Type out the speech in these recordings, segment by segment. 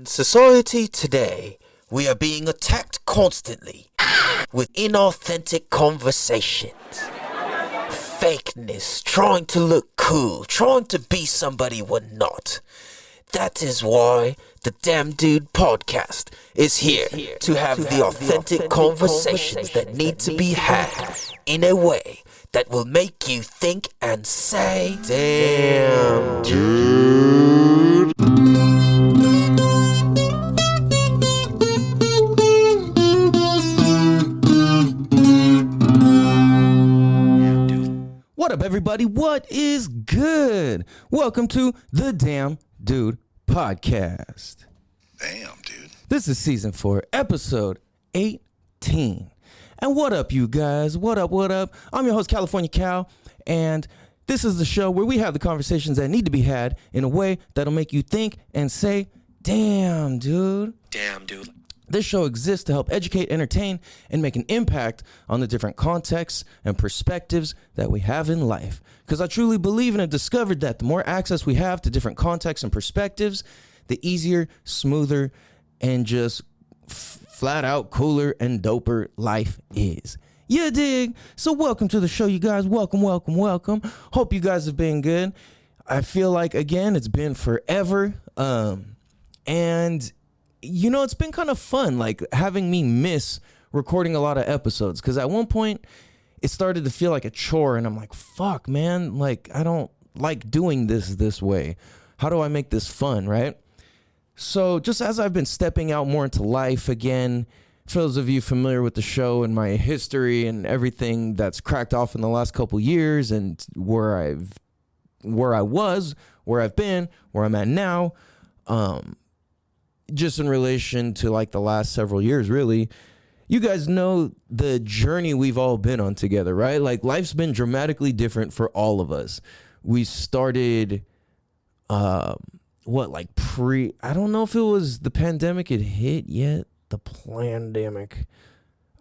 In society today, we are being attacked constantly with inauthentic conversations. Fakeness, trying to look cool, trying to be somebody we're not. That is why the Damn Dude podcast is here to have the authentic conversations that need to be had in a way that will make you think and say, Damn Dude. What up, everybody? What is good? Welcome to the Damn Dude podcast. Damn, dude. This is season 4, episode 18. And what up, you guys? What up, what up? I'm your host, California Cal, and this is the show where we have the conversations that need to be had in a way that'll make you think and say, damn, dude. Damn, dude. This show exists to help educate, entertain, and make an impact on the different contexts and perspectives that we have in life. Because I truly believe and have discovered that the more access we have to different contexts and perspectives, the easier, smoother, and just flat out cooler and doper life is. You dig? So welcome to the show, you guys. Welcome, welcome, welcome. Hope you guys have been good. I feel like, again, it's been forever. And you know, it's been kind of fun, like having me miss recording a lot of episodes, because at one point it started to feel like a chore, and I'm like, fuck, man, like I don't like doing this way. How do I make this fun, right? So just as I've been stepping out more into life again, for those of you familiar with the show and my history and everything that's cracked off in the last couple years and where I've been, where I'm at now, just in relation to like the last several years, really, you guys know the journey we've all been on together, right? Like life's been dramatically different for all of us. We started, I don't know if it was the pandemic had hit yet, the plandemic,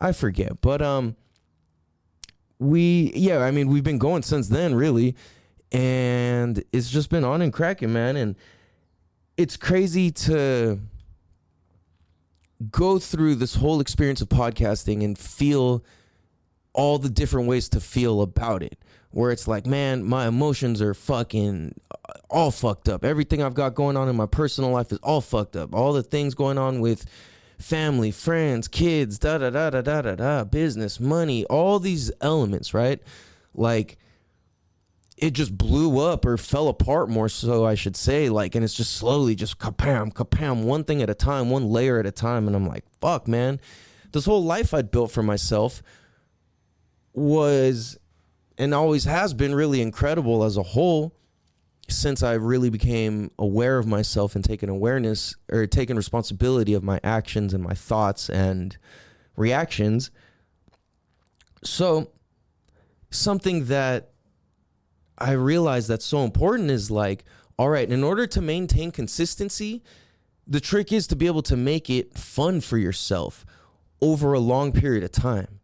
I forget. But we've been going since then, really. And it's just been on and cracking, man. And it's crazy to go through this whole experience of podcasting and feel all the different ways to feel about it, where it's like, man, my emotions are fucking all fucked up. Everything I've got going on in my personal life is all fucked up. All the things going on with family, friends, kids, business, money, all these elements, right? Like, it just blew up or fell apart, more so I should say, like, and it's just slowly just kapam, one thing at a time, one layer at a time. And I'm like, fuck, man, this whole life I'd built for myself was and always has been really incredible as a whole, since I really became aware of myself and taken responsibility of my actions and my thoughts and reactions. So something that I realized that's so important is like, all right, in order to maintain consistency, the trick is to be able to make it fun for yourself over a long period of time.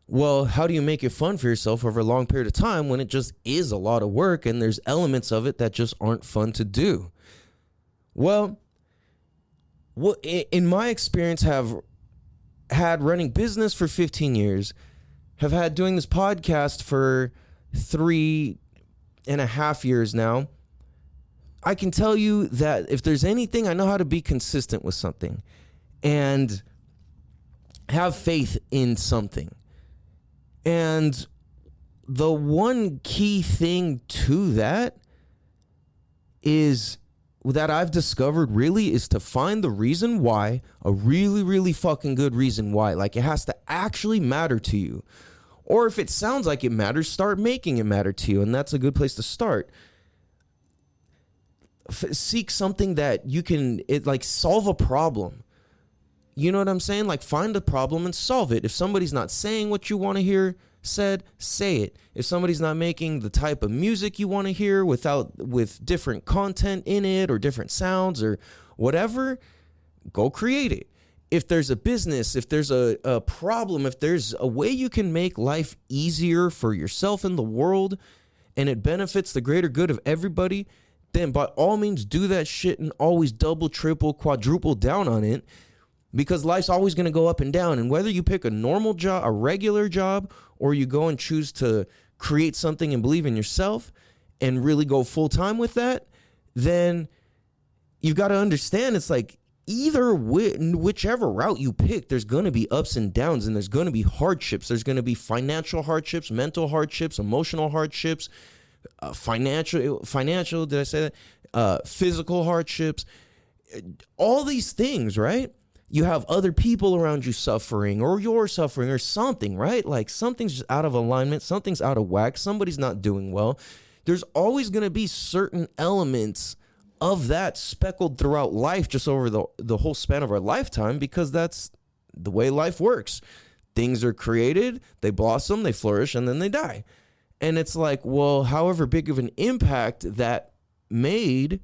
Well, how do you make it fun for yourself over a long period of time when it just is a lot of work and there's elements of it that just aren't fun to do? Well, in my experience, have had running business for 15 years, have had doing this podcast for 3.5 years now, I can tell you that if there's anything, I know how to be consistent with something and have faith in something. And the one key thing to that is that I've discovered really is to find the reason why, a really, really fucking good reason why. Like, it has to actually matter to you. Or if it sounds like it matters, start making it matter to you. And that's a good place to start. Seek something that you can, solve a problem. You know what I'm saying? Like, find a problem and solve it. If somebody's not saying what you want to hear said, say it. If somebody's not making the type of music you want to hear with different content in it or different sounds or whatever, go create it. If there's a business, if there's a problem, if there's a way you can make life easier for yourself and the world, and it benefits the greater good of everybody, then by all means do that shit and always double, triple, quadruple down on it, because life's always going to go up and down. And whether you pick a normal job, a regular job, or you go and choose to create something and believe in yourself and really go full time with that, then you've got to understand it's like either whichever route you pick, there's going to be ups and downs, and there's going to be hardships. There's going to be financial hardships, mental hardships, emotional hardships, financial, did I say that? Physical hardships, all these things, right? You have other people around you suffering, or you're suffering, or something, right? Like something's just out of alignment, something's out of whack, somebody's not doing well. There's always going to be certain elements of that speckled throughout life, just over the whole span of our lifetime, because that's the way life works. Things are created, they blossom, they flourish, and then they die. And it's like, well, however big of an impact that made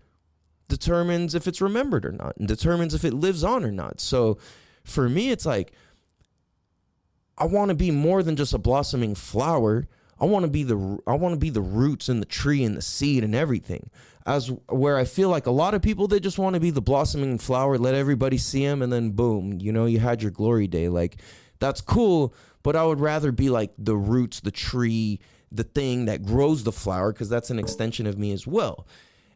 determines if it's remembered or not, and determines if it lives on or not. So for me, it's like, I want to be more than just a blossoming flower. I want to be the roots and the tree and the seed and everything. As where I feel like a lot of people, they just want to be the blossoming flower, let everybody see them, and then boom, you had your glory day. Like, that's cool, but I would rather be like the roots, the tree, the thing that grows the flower, because that's an extension of me as well.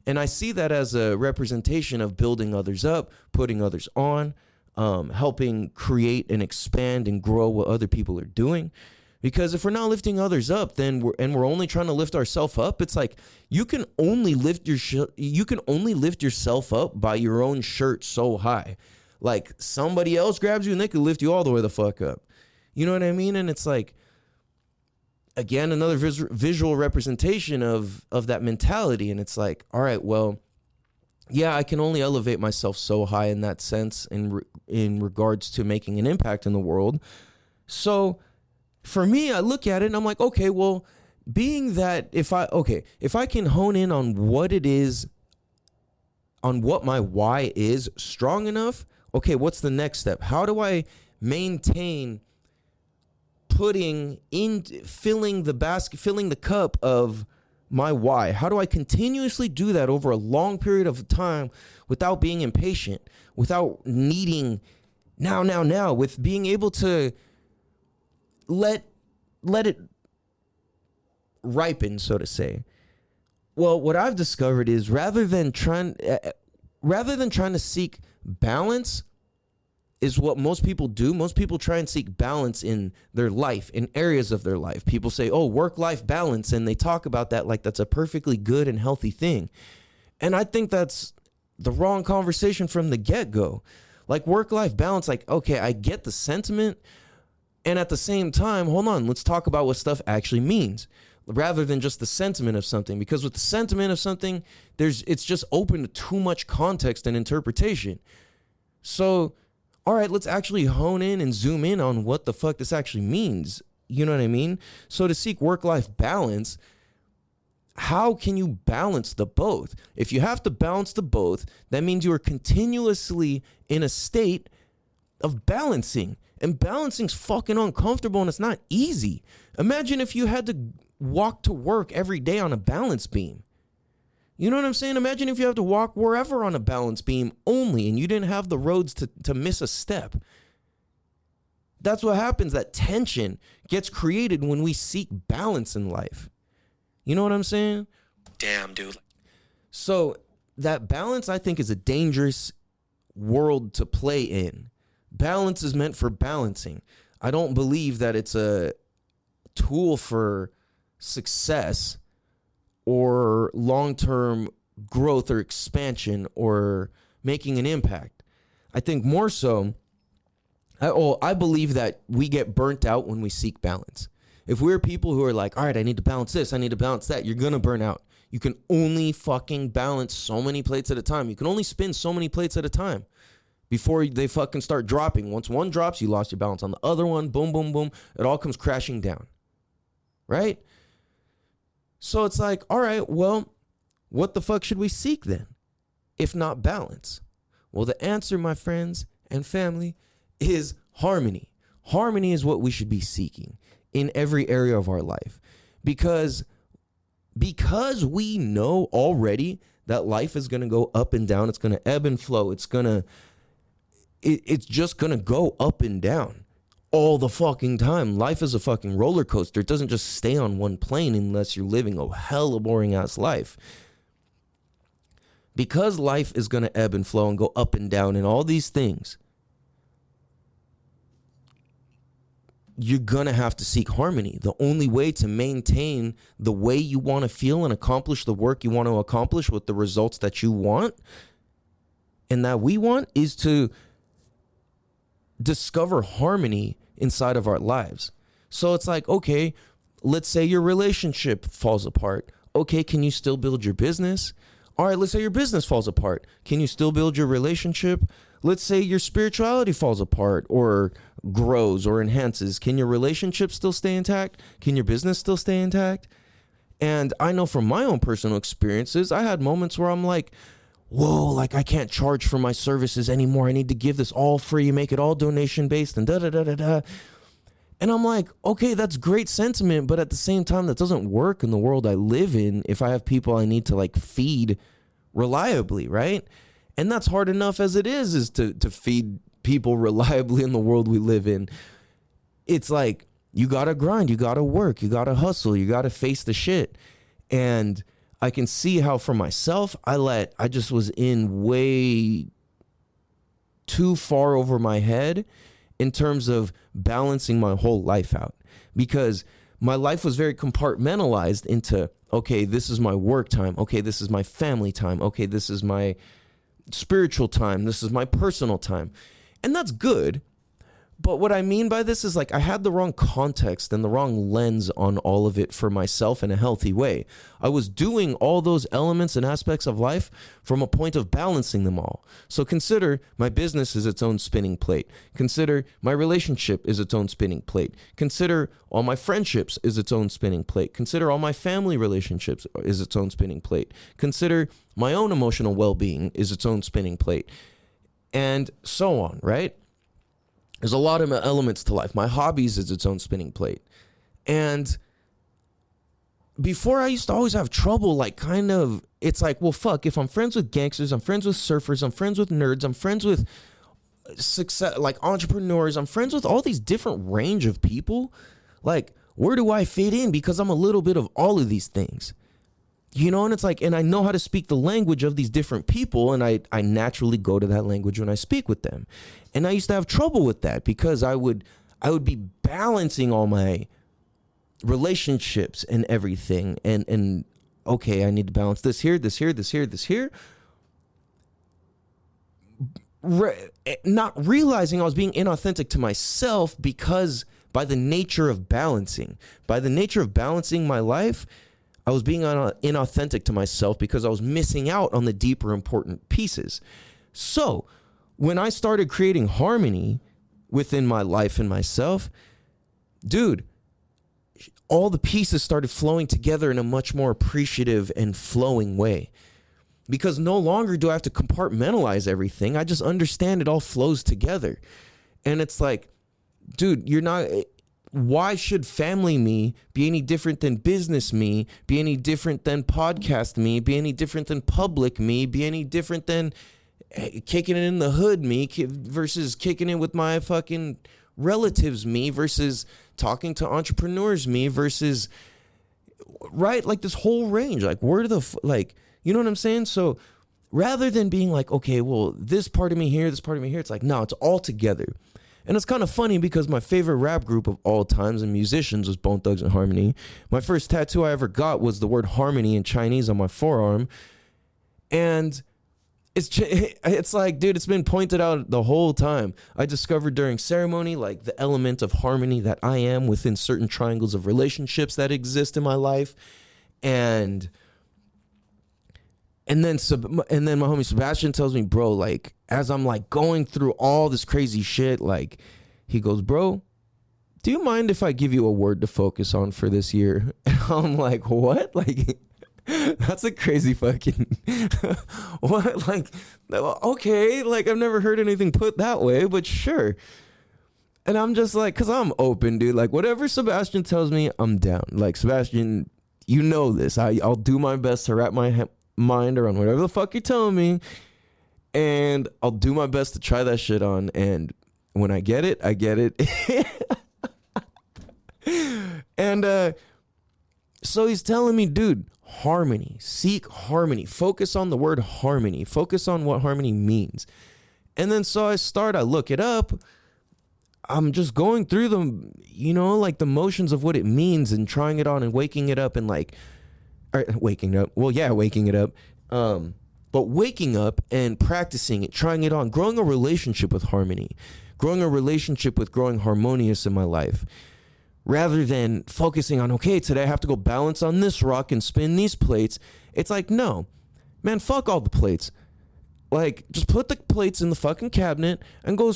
And I see that as a representation of building others up, putting others on, helping create and expand and grow what other people are doing. Because if we're not lifting others up, then we're only trying to lift ourselves up. It's like you can only lift yourself up by your own shirt so high. Like somebody else grabs you and they can lift you all the way the fuck up. You know what I mean? And it's like, again, another visual representation of that mentality. And it's like, all right, well, yeah, I can only elevate myself so high in that sense in regards to making an impact in the world. So for me, I look at it and I'm like, okay, well, being that if I can hone in on what it is, on what my why is strong enough, okay, what's the next step? How do I maintain filling the cup of my why? How do I continuously do that over a long period of time without being impatient, without needing now, with being able to let it ripen, so to say? Well, what I've discovered is rather than trying to seek balance, is what most people do. Most people try and seek balance in their life, in areas of their life. People say, oh, work-life balance, and they talk about that like that's a perfectly good and healthy thing. And I think that's the wrong conversation from the get-go. Like work-life balance, like, okay, I get the sentiment, and at the same time, hold on, let's talk about what stuff actually means, rather than just the sentiment of something. Because with the sentiment of something, it's just open to too much context and interpretation. So, all right, let's actually hone in and zoom in on what the fuck this actually means. You know what I mean? So to seek work-life balance, how can you balance the both? If you have to balance the both, that means you are continuously in a state of balancing. And balancing's fucking uncomfortable, and it's not easy. Imagine if you had to walk to work every day on a balance beam. You know what I'm saying? Imagine if you have to walk wherever on a balance beam only, and you didn't have the roads to miss a step. That's what happens. That tension gets created when we seek balance in life. You know what I'm saying? Damn, dude. So that balance, I think, is a dangerous world to play in. Balance is meant for balancing. I don't believe that it's a tool for success or long-term growth or expansion or making an impact. I think more so, I believe that we get burnt out when we seek balance. If we're people who are like, all right, I need to balance this, I need to balance that, you're going to burn out. You can only fucking balance so many plates at a time. You can only spin so many plates at a time before they fucking start dropping. Once one drops, you lost your balance. On the other one, boom, boom, boom, it all comes crashing down. Right? So it's like, all right, well, what the fuck should we seek then, if not balance? Well, the answer, my friends and family, is harmony. Harmony is what we should be seeking in every area of our life. Because we know already that life is going to go up and down. It's going to ebb and flow. It's just going to go up and down all the fucking time. Life is a fucking roller coaster. It doesn't just stay on one plane unless you're living a hella boring ass life. Because life is going to ebb and flow and go up and down and all these things, you're going to have to seek harmony. The only way to maintain the way you want to feel and accomplish the work you want to accomplish with the results that you want and that we want is to discover harmony inside of our lives. So it's like, okay, let's say your relationship falls apart. Okay, can you still build your business? All right, let's say your business falls apart. Can you still build your relationship? Let's say your spirituality falls apart or grows or enhances. Can your relationship still stay intact? Can your business still stay intact? And I know from my own personal experiences, I had moments where I'm like, whoa, like I can't charge for my services anymore. I need to give this all free, make it all donation based and da-da-da-da-da. And I'm like, okay, that's great sentiment, but at the same time, that doesn't work in the world I live in if I have people I need to like feed reliably, right? And that's hard enough as it is to feed people reliably in the world we live in. It's like, you gotta grind, you gotta work, you gotta hustle, you gotta face the shit. And I can see how for myself, I just was in way too far over my head in terms of balancing my whole life out, because my life was very compartmentalized into, okay, this is my work time. Okay, this is my family time. Okay, this is my spiritual time. This is my personal time. And that's good. But what I mean by this is like I had the wrong context and the wrong lens on all of it for myself in a healthy way. I was doing all those elements and aspects of life from a point of balancing them all. So consider my business is its own spinning plate. Consider my relationship is its own spinning plate. Consider all my friendships is its own spinning plate. Consider all my family relationships is its own spinning plate. Consider my own emotional well-being is its own spinning plate. And so on, right? There's a lot of elements to life. My hobbies is its own spinning plate. And before I used to always have trouble, like kind of, it's like, well, fuck, if I'm friends with gangsters, I'm friends with surfers, I'm friends with nerds, I'm friends with success, like entrepreneurs, I'm friends with all these different range of people. Like, where do I fit in? Because I'm a little bit of all of these things. You know, and it's like, and I know how to speak the language of these different people, and I naturally go to that language when I speak with them. And I used to have trouble with that because I would be balancing all my relationships and everything. And okay, I need to balance this here, this here, this here, this here. Not realizing I was being inauthentic to myself because by the nature of balancing my life, I was being inauthentic to myself because I was missing out on the deeper important pieces. So when I started creating harmony within my life and myself, dude, all the pieces started flowing together in a much more appreciative and flowing way. Because no longer do I have to compartmentalize everything. I just understand it all flows together. And it's like, dude, why should family me be any different than business me, be any different than podcast me, be any different than public me, be any different than kicking it in the hood me versus kicking it with my fucking relatives me versus talking to entrepreneurs me versus, right? Like this whole range, like where do you know what I'm saying? So rather than being like, okay, well, this part of me here, this part of me here, it's like, no, it's all together. And it's kind of funny because my favorite rap group of all times and musicians was Bone Thugs and Harmony. My first tattoo I ever got was the word harmony in Chinese on my forearm. And it's like, dude, it's been pointed out the whole time. I discovered during ceremony, like the element of harmony that I am within certain triangles of relationships that exist in my life. And then my homie Sebastian tells me, bro, like, as I'm like going through all this crazy shit, like, he goes, bro, do you mind if I give you a word to focus on for this year? And I'm like, what? Like, that's a crazy fucking, what? Like, okay, like, I've never heard anything put that way, but sure. And I'm just like, cause I'm open, dude. Like, whatever Sebastian tells me, I'm down. Like, Sebastian, you know this. I'll do my best to wrap my mind around whatever the fuck you're telling me, and I'll do my best to try that shit on. And when I get it, I get it. And so he's telling me, dude, harmony, seek harmony, focus on the word harmony, focus on what harmony means. And then so I look it up. I'm just going through the, like the motions of what it means and trying it on and waking it up and waking it up. But waking up and practicing it, trying it on, growing a relationship with harmony, growing a relationship with growing harmonious in my life, rather than focusing on, okay, today I have to go balance on this rock and spin these plates. It's like, no, man, fuck all the plates. Like, just put the plates in the fucking cabinet and go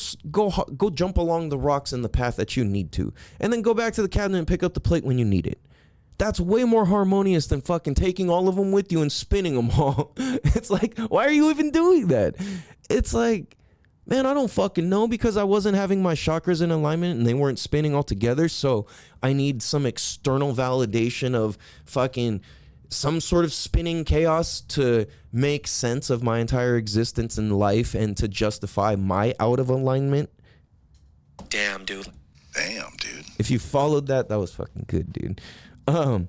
jump along the rocks in the path that you need to. And then go back to the cabinet and pick up the plate when you need it. That's way more harmonious than fucking taking all of them with you and spinning them all. It's like, why are you even doing that? It's like, man, I don't fucking know, because I wasn't having my chakras in alignment and they weren't spinning all together. So I need some external validation of fucking some sort of spinning chaos to make sense of my entire existence in life and to justify my out of alignment. Damn, dude. If you followed that was fucking good, dude. Well,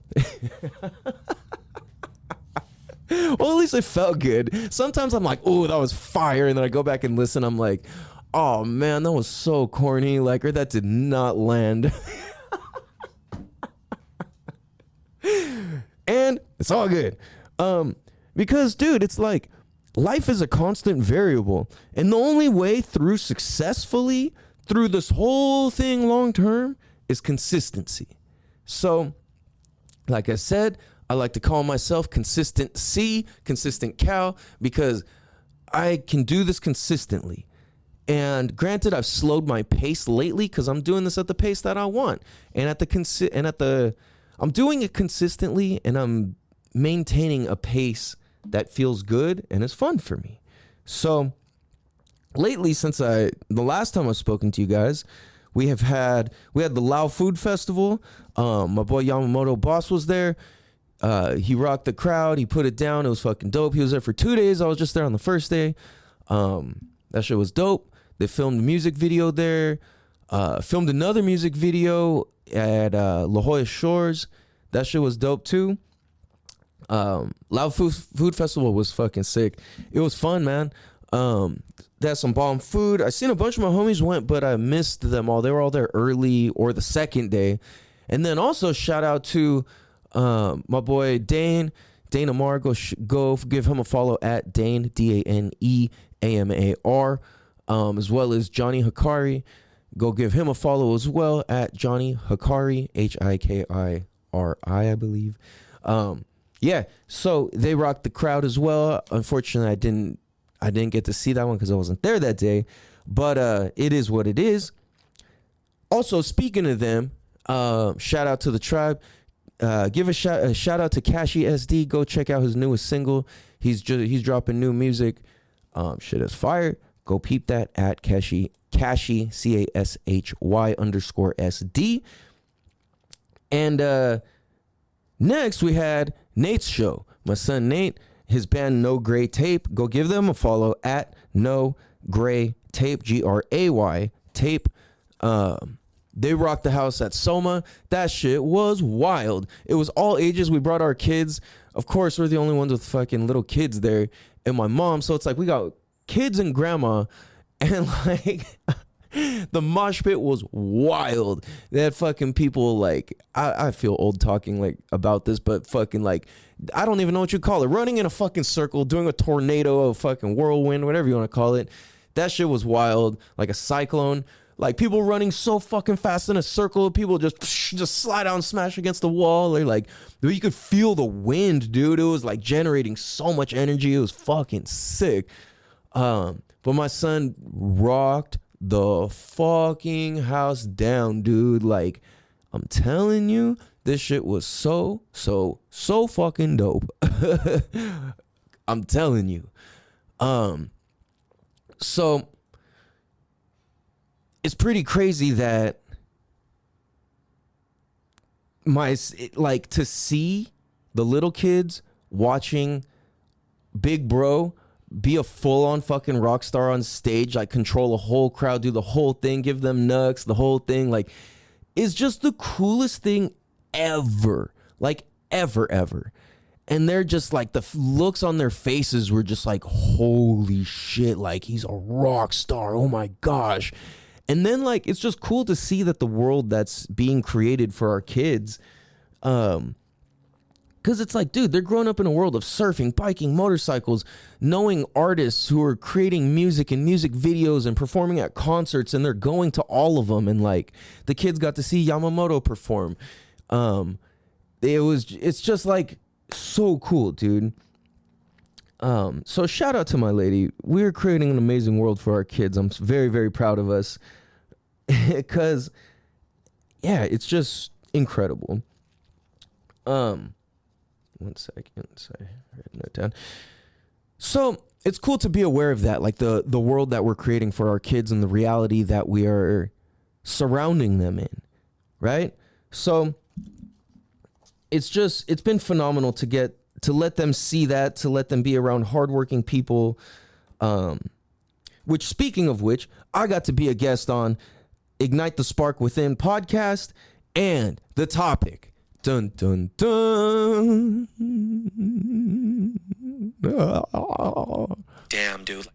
at least it felt good. Sometimes I'm like, oh, that was fire. And then I go back and listen. I'm like, oh, man, that was so corny. Like, or that did not land. And it's all good. Because, dude, it's like life is a constant variable. And the only way through successfully through this whole thing long term is consistency. So, like I said, I like to call myself consistent cow, because I can do this consistently. And granted, I've slowed my pace lately because I'm doing this at the pace that I want. And I'm doing it consistently, and I'm maintaining a pace that feels good and is fun for me. So lately, since the last time I've spoken to you guys, we had the Lao Food Festival. My boy Yamamoto Boss was there. He rocked the crowd. He put it down. It was fucking dope. He was there for 2 days. I was just there on the first day. That shit was dope. They filmed a music video there. Filmed another music video at La Jolla Shores. That shit was dope too. Lao Food Festival was fucking sick. It was fun, man. They had some bomb food. I seen a bunch of my homies went, but I missed them all. They were all there early or the second day. And then also shout out to my boy Dane Amar. Go give him a follow at Dane, DaneAmar, as well as Johnny Hikari. Go give him a follow as well at Johnny Hikari, Hikiri, I believe. Yeah, so they rocked the crowd as well. Unfortunately, I didn't get to see that one because I wasn't there that day. But it is what it is. Also, speaking of them, shout out to the tribe. Give a shout out to Kashi SD. Go check out his newest single. He's dropping new music. Shit is fire. Go peep that at Kashi CASHY _SD. And next we had Nate's show. My son Nate, his band No Gray Tape. Go give them a follow at No Gray Tape, GRAY Tape. They rocked the house at Soma. That shit was wild. It was all ages. We brought our kids. Of course, we're the only ones with fucking little kids there, and my mom. So it's like we got kids and grandma, and like the mosh pit was wild. They had fucking people like, I feel old talking like about this, but fucking like, I don't even know what you call it, running in a fucking circle, doing a tornado, a fucking whirlwind, whatever you want to call it. That shit was wild, like a cyclone. Like people running so fucking fast in a circle, people just slide out and smash against the wall. Or like, you could feel the wind, dude. It was like generating so much energy. It was fucking sick. But my son rocked the fucking house down, dude. Like, I'm telling you, this shit was so fucking dope. I'm telling you. So it's pretty crazy that to see the little kids watching big bro, be a full-on fucking rock star on stage, like control a whole crowd, do the whole thing, give them nugs, the whole thing, like, is just the coolest thing ever. Like, ever. And they're just like, the looks on their faces were just like, holy shit, like, he's a rock star, oh my gosh. And then, like, it's just cool to see that the world that's being created for our kids, because it's like, dude, they're growing up in a world of surfing, biking, motorcycles, knowing artists who are creating music and music videos and performing at concerts, and they're going to all of them. And like, the kids got to see Yamamoto perform. It's just like so cool, dude. So shout out to my lady. We're creating an amazing world for our kids. I'm very, very proud of us because, yeah, it's just incredible. One second, sorry, I wrote a note down. So it's cool to be aware of that, like the world that we're creating for our kids and the reality that we are surrounding them in, right? So it's been phenomenal to let them see that, to let them be around hardworking people, which, speaking of which, I got to be a guest on Ignite the Spark Within podcast, and the topic, dun, dun, dun. Damn, dude.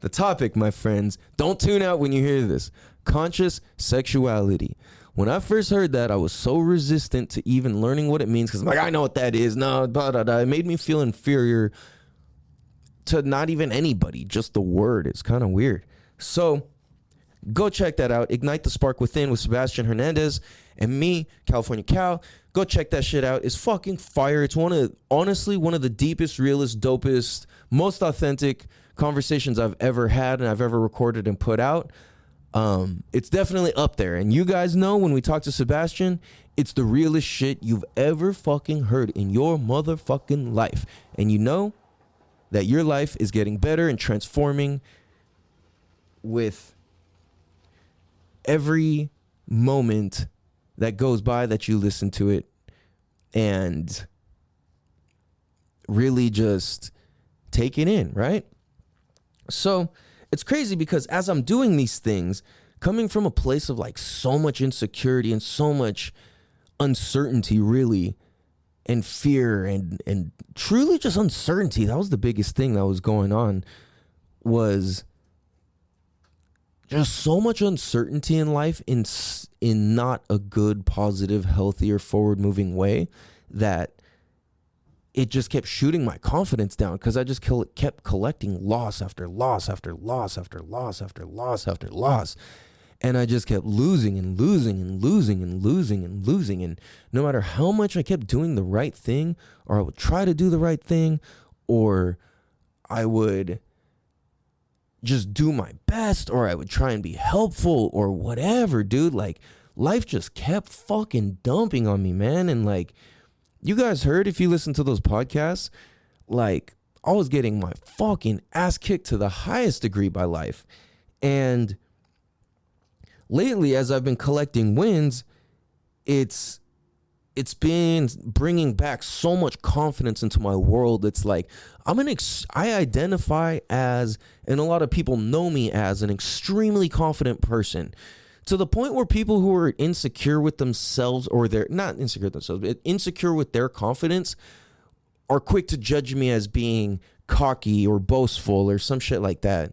The topic, my friends, don't tune out when you hear this: conscious sexuality. When I first heard that, I was so resistant to even learning what it means, because I'm like, I know what that is. No, blah, blah, blah. It made me feel inferior to not even anybody. Just the word is kind of weird. So go check that out. Ignite the Spark Within with Sebastian Hernandez and me, California Cal. Go check that shit out. It's fucking fire. It's honestly one of the deepest, realest, dopest, most authentic conversations I've ever had and I've ever recorded and put out. It's definitely up there. And you guys know, when we talk to Sebastian, it's the realest shit you've ever fucking heard in your motherfucking life. And you know that your life is getting better and transforming with every moment that goes by that you listen to it and really just take it in, right? So it's crazy because as I'm doing these things, coming from a place of like so much insecurity and so much uncertainty, really, and fear and truly just uncertainty, that was the biggest thing that was going on, was just so much uncertainty in life in not a good, positive, healthy, or forward-moving way, that it just kept shooting my confidence down, because I just kept collecting loss after loss after loss after loss after loss after loss. And I just kept losing and losing and losing and losing and losing. And no matter how much I kept doing the right thing, or I would try to do the right thing, or I would just do my best, or I would try and be helpful or whatever, dude, like, life just kept fucking dumping on me, man. And like, you guys heard, if you listen to those podcasts, like, I was getting my fucking ass kicked to the highest degree by life. And lately, as I've been collecting wins, it's been bringing back so much confidence into my world. It's like, I identify as, and a lot of people know me as, an extremely confident person, to the point where people who are insecure with themselves, or they're not insecure with themselves, but insecure with their confidence, are quick to judge me as being cocky or boastful or some shit like that.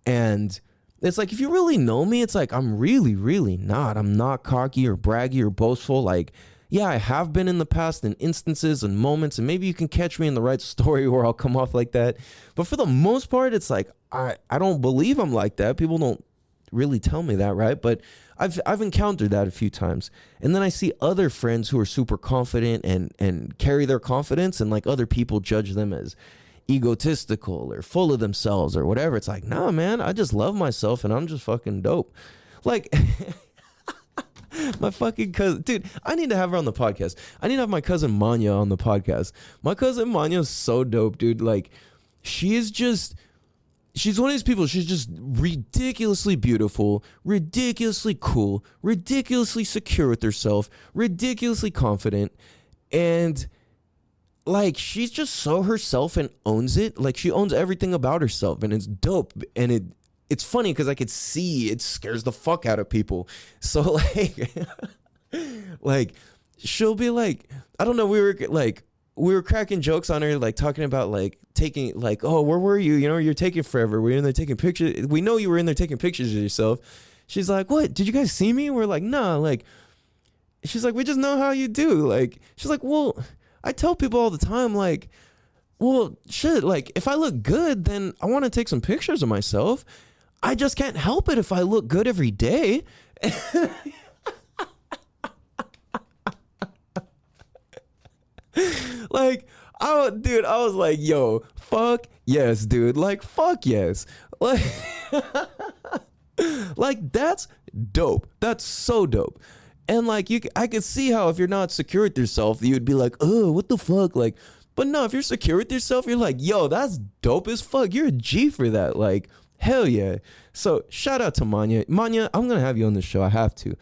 And it's like, if you really know me, it's like, I'm really, really not. I'm not cocky or braggy or boastful. Like, yeah, I have been in the past in instances and moments, and maybe you can catch me in the right story where I'll come off like that. But for the most part, it's like, I don't believe I'm like that. People don't really tell me that, right? But I've encountered that a few times. And then I see other friends who are super confident and carry their confidence, and like, other people judge them as egotistical or full of themselves or whatever. It's like, nah, man, I just love myself and I'm just fucking dope. Like, my fucking cousin, dude, I need to have her on the podcast. I need to have my cousin Manya on the podcast. My cousin Manya is so dope, dude. Like, she's one of these people. She's just ridiculously beautiful, ridiculously cool, ridiculously secure with herself, ridiculously confident. And like, she's just so herself and owns it. Like, she owns everything about herself, and it's dope. And it's funny because I could see it scares the fuck out of people. So like, like she'll be like, I don't know. We were cracking jokes on her, like talking about like taking, like, oh, where were you? You know, you're taking forever. We're in there taking pictures. We know you were in there taking pictures of yourself. She's like, what? Did you guys see me? We're like, nah. Like, she's like, we just know how you do. Like, she's like, well, I tell people all the time, like, well, shit, like, if I look good, then I want to take some pictures of myself. I just can't help it if I look good every day. Like, I was like, yo, fuck yes, dude. Like, fuck yes. Like, like, that's dope. That's so dope. And like, I could see how if you're not secure with yourself, you'd be like, oh, what the fuck? Like, but no, if you're secure with yourself, you're like, yo, that's dope as fuck. You're a G for that. Like, hell yeah. So shout out to Manya. Manya, I'm going to have you on the show. I have to.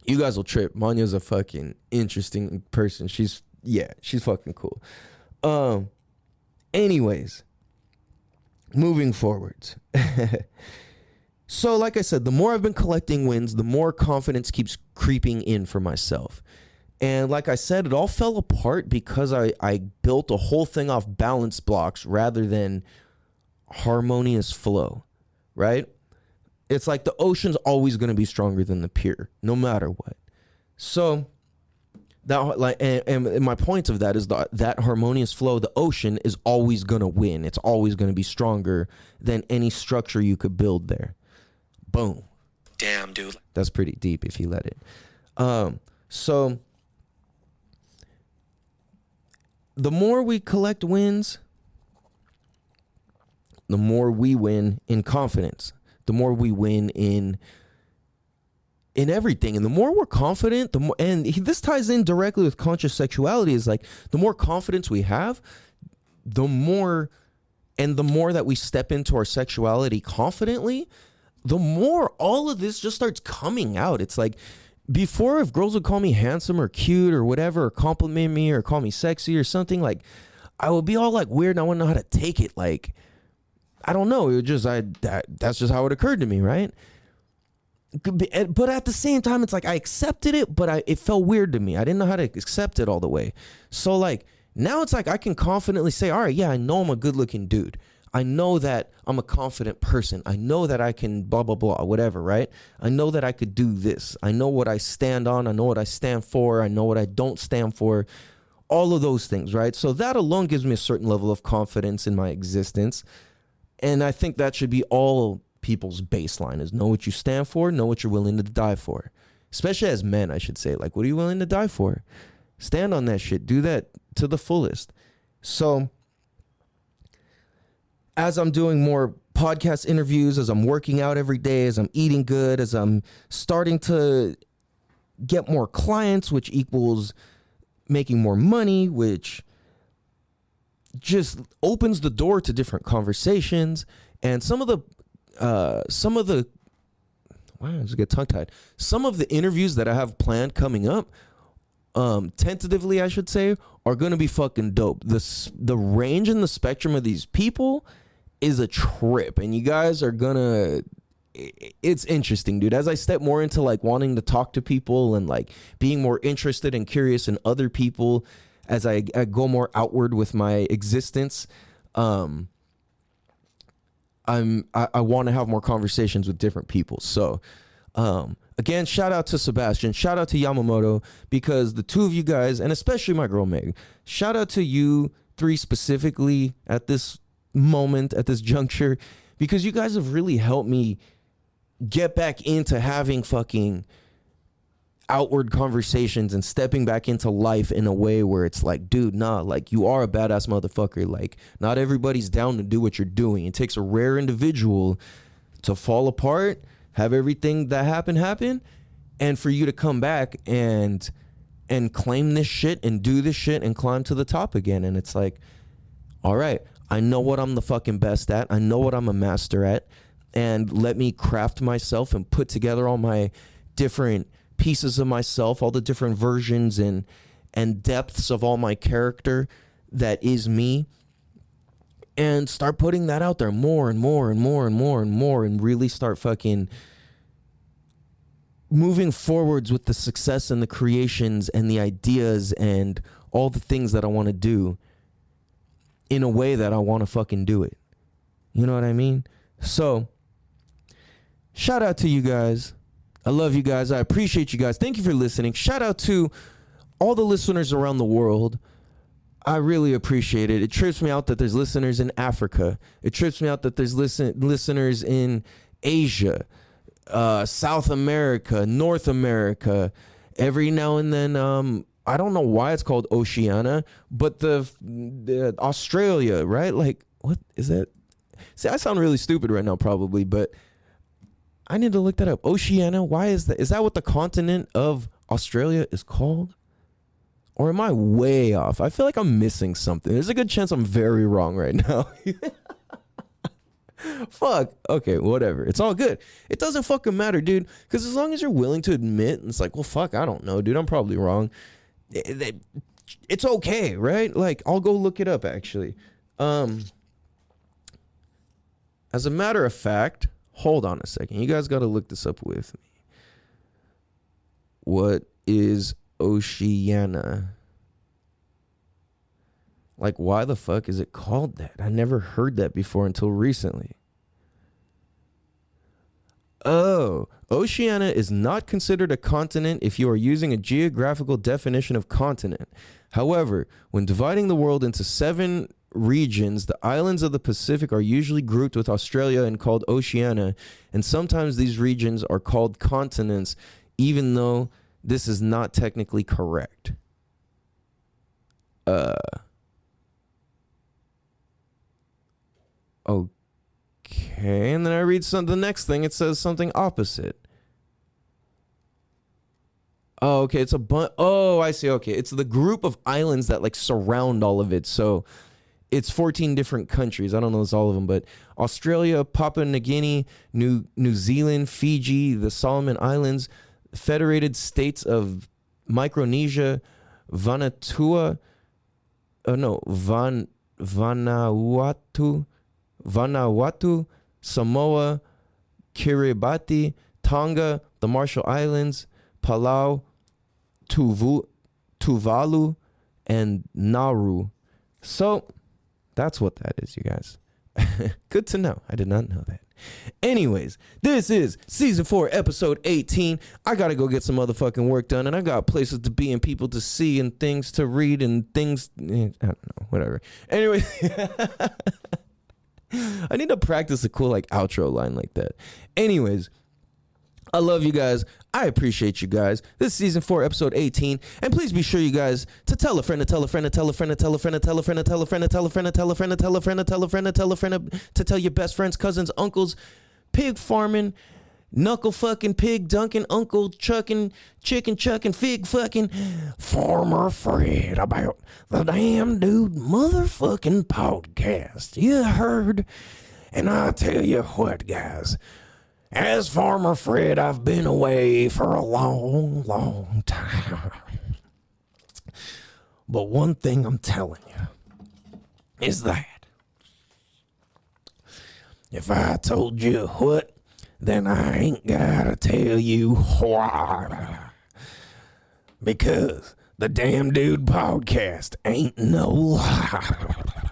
You guys will trip. Manya's a fucking interesting person. She's fucking cool. Anyways, moving forwards. So like I said, the more I've been collecting wins, the more confidence keeps creeping in for myself. And like I said, it all fell apart because I built a whole thing off balance blocks rather than harmonious flow, right? It's like the ocean's always going to be stronger than the pier, no matter what. So that, like, and my point of that is that harmonious flow, the ocean is always going to win. It's always going to be stronger than any structure you could build there. Boom. Damn, dude. That's pretty deep if you let it. So the more we collect wins, the more we win in confidence. The more we win in everything. And the more we're confident, the more, and this ties in directly with conscious sexuality, is like, the more confidence we have, the more that we step into our sexuality confidently, the more all of this just starts coming out. It's like, before, if girls would call me handsome or cute or whatever, or compliment me or call me sexy or something, like, I would be all like weird and I wouldn't know how to take it. Like, I don't know. It was just, that's just how it occurred to me, right? But at the same time, it's like I accepted it, but it felt weird to me. I didn't know how to accept it all the way. So like, now it's like I can confidently say, all right, yeah, I know I'm a good looking dude. I know that I'm a confident person. I know that I can blah, blah, blah, whatever, right? I know that I could do this. I know what I stand on. I know what I stand for. I know what I don't stand for. All of those things, right? So that alone gives me a certain level of confidence in my existence. And I think that should be all people's baseline, is know what you stand for, know what you're willing to die for. Especially as men, I should say. Like, what are you willing to die for? Stand on that shit. Do that to the fullest. So as I'm doing more podcast interviews, as I'm working out every day, as I'm eating good, as I'm starting to get more clients, which equals making more money, which just opens the door to different conversations. And some of the interviews that I have planned coming up, tentatively, I should say, are going to be fucking dope. The range and the spectrum of these people is a trip, and you guys are gonna, it's interesting, dude. As I step more into like wanting to talk to people and like being more interested and curious in other people, as I go more outward with my existence, I want to have more conversations with different people. So again, shout out to Sebastian, shout out to Yamamoto, because the two of you guys, and especially my girl Meg, shout out to you three specifically at this moment, at this juncture, because you guys have really helped me get back into having fucking outward conversations and stepping back into life in a way where it's like, dude, nah, like, you are a badass motherfucker. Like, not everybody's down to do what you're doing. It takes a rare individual to fall apart, have everything that happen, and for you to come back and claim this shit and do this shit and climb to the top again. And it's like, all right, I know what I'm the fucking best at. I know what I'm a master at. And let me craft myself and put together all my different pieces of myself, all the different versions and and depths of all my character that is me, and start putting that out there more and more and more and more and more, and really start fucking moving forwards with the success and the creations and the ideas and all the things that I want to do in a way that I want to fucking do it. You know what I mean? So, shout out to you guys. I love you guys. I appreciate you guys. Thank you for listening. Shout out to all the listeners around the world. I really appreciate it. It trips me out that there's listeners in Africa. It trips me out that there's listeners in Asia, South America, North America. Every now and then, I don't know why it's called Oceania, but the Australia, right? Like, what is that? See, I sound really stupid right now, probably, but I need to look that up. Oceania, why is that? Is that what the continent of Australia is called? Or am I way off? I feel like I'm missing something. There's a good chance I'm very wrong right now. Fuck. Okay, whatever. It's all good. It doesn't fucking matter, dude. Because as long as you're willing to admit, it's like, well, fuck, I don't know, dude. I'm probably wrong. It's okay, right? Like, I'll go look it up, actually. As a matter of fact, hold on a second. You guys got to look this up with me. What is Oceania? Like, why the fuck is it called that? I never heard that before until recently. Oh, Oceania is not considered a continent if you are using a geographical definition of continent. However, when dividing the world into 7 regions, the islands of the Pacific are usually grouped with Australia and called Oceania, and sometimes these regions are called continents, even though this is not technically correct. Okay, and then I read the next thing. It says something opposite. Oh, okay, it's I see. Okay, it's the group of islands that like surround all of it. So it's 14 different countries. I don't know all of them, but Australia, Papua New Guinea, New Zealand, Fiji, the Solomon Islands, Federated States of Micronesia, Vanuatu, Samoa, Kiribati, Tonga, the Marshall Islands, Palau, Tuvalu, and Nauru. So that's what that is, you guys. Good to know. I did not know that. Anyways, this is season 4, episode 18. I gotta go get some motherfucking work done, and I got places to be and people to see and things to read and things. I don't know, whatever. Anyway, I need to practice a cool like outro line like that. Anyways, I love you guys. I appreciate you guys. This is season 4, episode 18. And please be sure, you guys, to tell a friend, to tell a friend, to tell a friend, to tell a friend, to tell a friend, to tell a friend, to tell a friend, to tell a friend, to tell a friend, to tell a friend, to tell a friend, to tell your best friends, cousins, uncles, pig farming, knuckle fucking, pig dunking, uncle chucking, chicken chucking, fig fucking, Farmer Fred about the Damn Dude motherfucking podcast. You heard? And I tell you what, guys. As Farmer Fred, I've been away for a long, long time. But one thing I'm telling you is that if I told you what, then I ain't gotta tell you why. Because the Damn Dude podcast ain't no lie.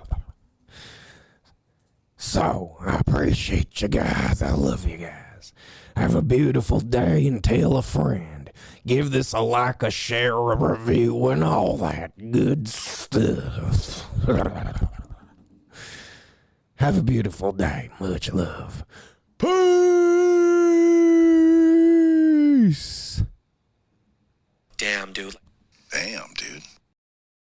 So, I appreciate you guys. I love you guys. Have a beautiful day and tell a friend. Give this a like, a share, a review, and all that good stuff. Have a beautiful day. Much love. Peace. Damn, dude.